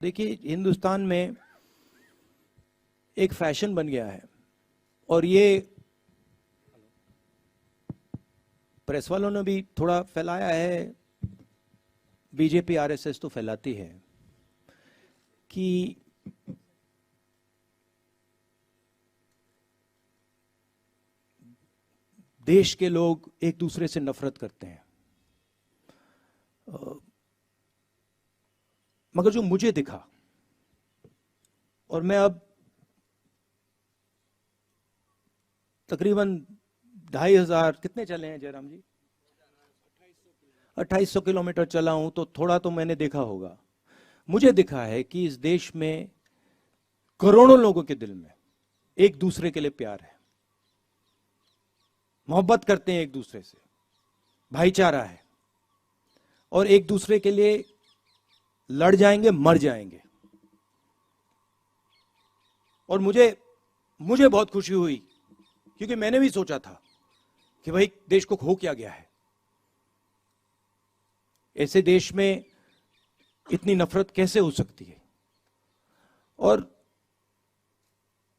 देखिए, हिंदुस्तान में एक फैशन बन गया है और ये प्रेस वालों ने भी थोड़ा फैलाया है, बीजेपी आरएसएस तो फैलाती है कि देश के लोग एक दूसरे से नफरत करते हैं। मगर जो मुझे दिखा, और मैं अब तकरीबन 2500 कितने चले हैं जयराम जी, 2800 किलोमीटर चला हूं, तो थोड़ा तो मैंने देखा होगा। मुझे दिखा है कि इस देश में करोड़ों लोगों के दिल में एक दूसरे के लिए प्यार है, मोहब्बत करते हैं एक दूसरे से, भाईचारा है, और एक दूसरे के लिए लड़ जाएंगे, मर जाएंगे। और मुझे बहुत खुशी हुई, क्योंकि मैंने भी सोचा था कि भाई देश को खो क्या गया है, ऐसे देश में इतनी नफरत कैसे हो सकती है। और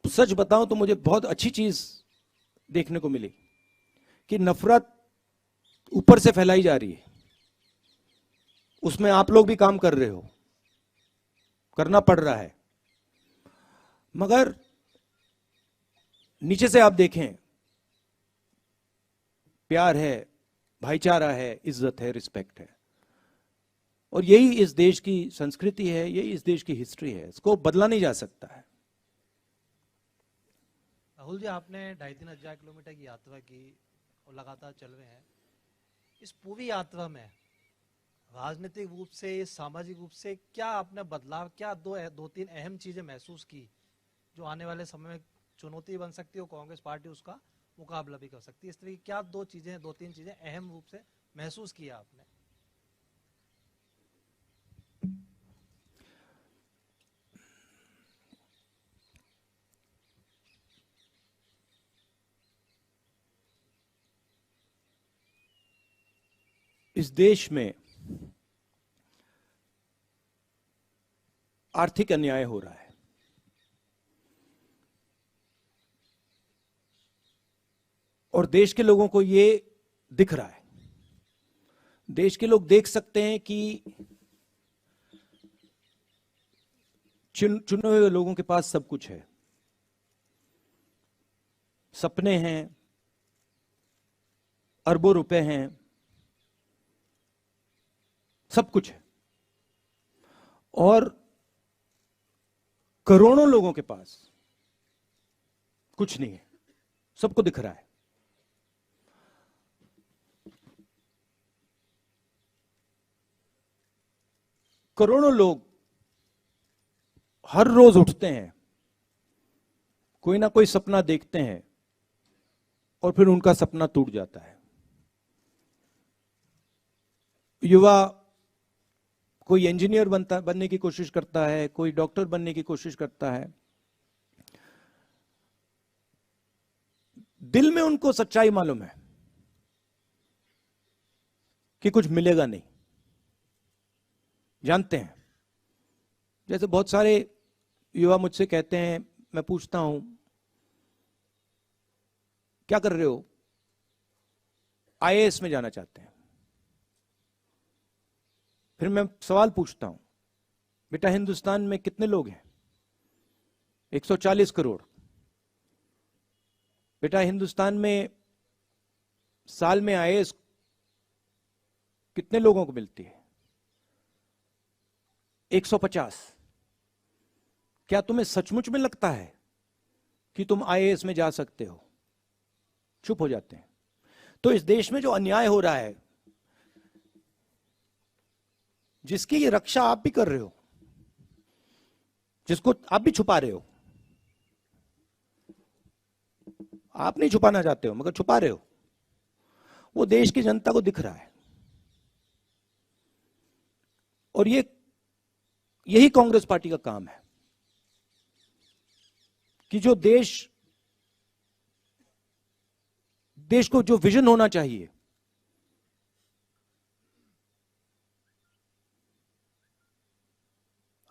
सच बताऊं तो मुझे बहुत अच्छी चीज देखने को मिली कि नफरत ऊपर से फैलाई जा रही है, उसमें आप लोग भी काम कर रहे हो, करना पड़ रहा है, मगर नीचे से आप देखें, प्यार है, भाईचारा है, इज्जत है, रिस्पेक्ट है। और यही इस देश की संस्कृति है, यही इस देश की हिस्ट्री है, इसको बदला नहीं जा सकता है। राहुल जी, आपने 2500 किलोमीटर की यात्रा की और लगातार चल रहे हैं। इस पूरी यात्रा में राजनीतिक रूप से, सामाजिक रूप से क्या आपने बदलाव, क्या दो तीन अहम चीजें महसूस की जो आने वाले समय में चुनौती बन सकती है, कांग्रेस पार्टी उसका मुकाबला भी कर सकती है? इस तरह की क्या दो तीन चीजें अहम रूप से महसूस किया आपने? इस देश में आर्थिक अन्याय हो रहा है, और देश के लोगों को ये दिख रहा है। देश के लोग देख सकते हैं कि चुने हुए लोगों के पास सब कुछ है, सपने हैं, अरबों रुपए हैं, सब कुछ है, और करोड़ों लोगों के पास कुछ नहीं है, सबको दिख रहा है। करोड़ों लोग हर रोज उठते हैं, कोई ना कोई सपना देखते हैं, और फिर उनका सपना टूट जाता है। युवा कोई इंजीनियर बनने की कोशिश करता है, कोई डॉक्टर बनने की कोशिश करता है, दिल में उनको सच्चाई मालूम है कि कुछ मिलेगा नहीं, जानते हैं। जैसे बहुत सारे युवा मुझसे कहते हैं, मैं पूछता हूं क्या कर रहे हो, आईएएस में जाना चाहते हैं। फिर मैं सवाल पूछता हूं, बेटा हिंदुस्तान में कितने लोग हैं? 140 करोड़। बेटा हिंदुस्तान में साल में आईएएस कितने लोगों को मिलती है? 150। क्या तुम्हें सचमुच में लगता है कि तुम आईएएस में जा सकते हो? चुप हो जाते हैं। तो इस देश में जो अन्याय हो रहा है, जिसकी ये रक्षा आप भी कर रहे हो, जिसको आप भी छुपा रहे हो, आप नहीं छुपाना चाहते हो मगर छुपा रहे हो, वो देश की जनता को दिख रहा है। और यही कांग्रेस पार्टी का काम है कि जो देश को जो विजन होना चाहिए,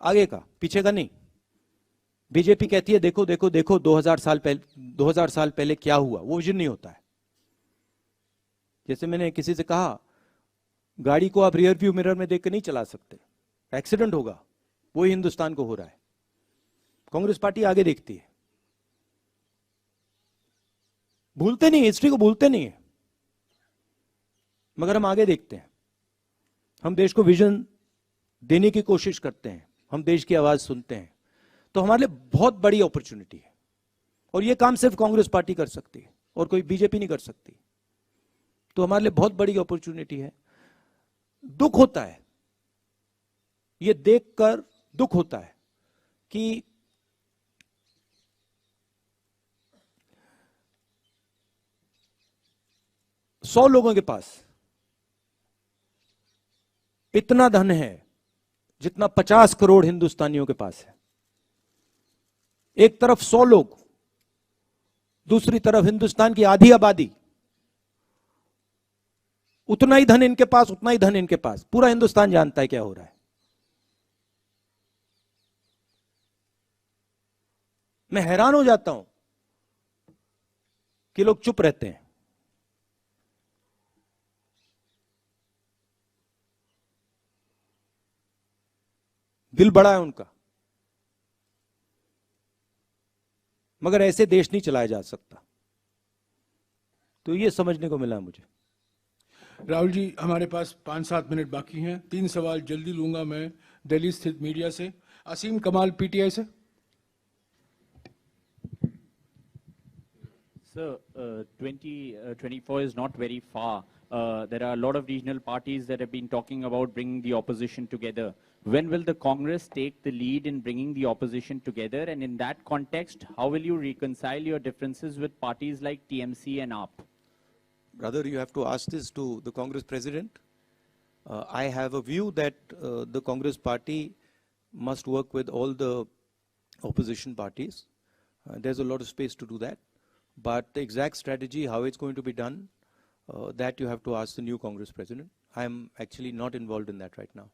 आगे का, पीछे का नहीं। बीजेपी कहती है देखो देखो देखो 2000 साल पहले क्या हुआ, वो विजन नहीं होता है। जैसे मैंने किसी से कहा, गाड़ी को आप रियर व्यू मिरर में देखकर नहीं चला सकते, एक्सीडेंट होगा। वही हिंदुस्तान को हो रहा है। कांग्रेस पार्टी आगे देखती है, भूलते नहीं, हिस्ट्री को भूलते नहीं है, मगर हम आगे देखते हैं। हम देश को विजन देने की कोशिश करते हैं, हम देश की आवाज सुनते हैं। तो हमारे लिए बहुत बड़ी अपॉर्चुनिटी है, और यह काम सिर्फ कांग्रेस पार्टी कर सकती है और कोई बीजेपी नहीं कर सकती। तो हमारे लिए बहुत बड़ी अपॉर्चुनिटी है। दुख होता है, यह देखकर दुख होता है कि सौ लोगों के पास इतना धन है जितना 50 करोड़ हिंदुस्तानियों के पास है। एक तरफ 100 लोग, दूसरी तरफ हिंदुस्तान की आधी आबादी। उतना ही धन इनके पास, उतना ही धन इनके पास। पूरा हिंदुस्तान जानता है क्या हो रहा है। मैं हैरान हो जाता हूं कि लोग चुप रहते हैं। दिल बड़ा है उनका, मगर ऐसे देश नहीं चलाया जा सकता। तो ये समझने को मिला मुझे। राहुल जी, हमारे पास 5-7 मिनट बाकी हैं। 3 सवाल जल्दी लूंगा मैं दिल्ली स्थित मीडिया से। असीम कमाल, पीटीआई से। Sir, 2024 is not very far. There are a lot of regional parties that have been talking about bringing the opposition together. When will the Congress take the lead in bringing the opposition together? And in that context, how will you reconcile your differences with parties like TMC and AAP? Brother, you have to ask this to the Congress president. I have a view that the Congress party must work with all the opposition parties. There's a lot of space to do that. But the exact strategy, how it's going to be done, that you have to ask the new Congress president. I'm actually not involved in that right now.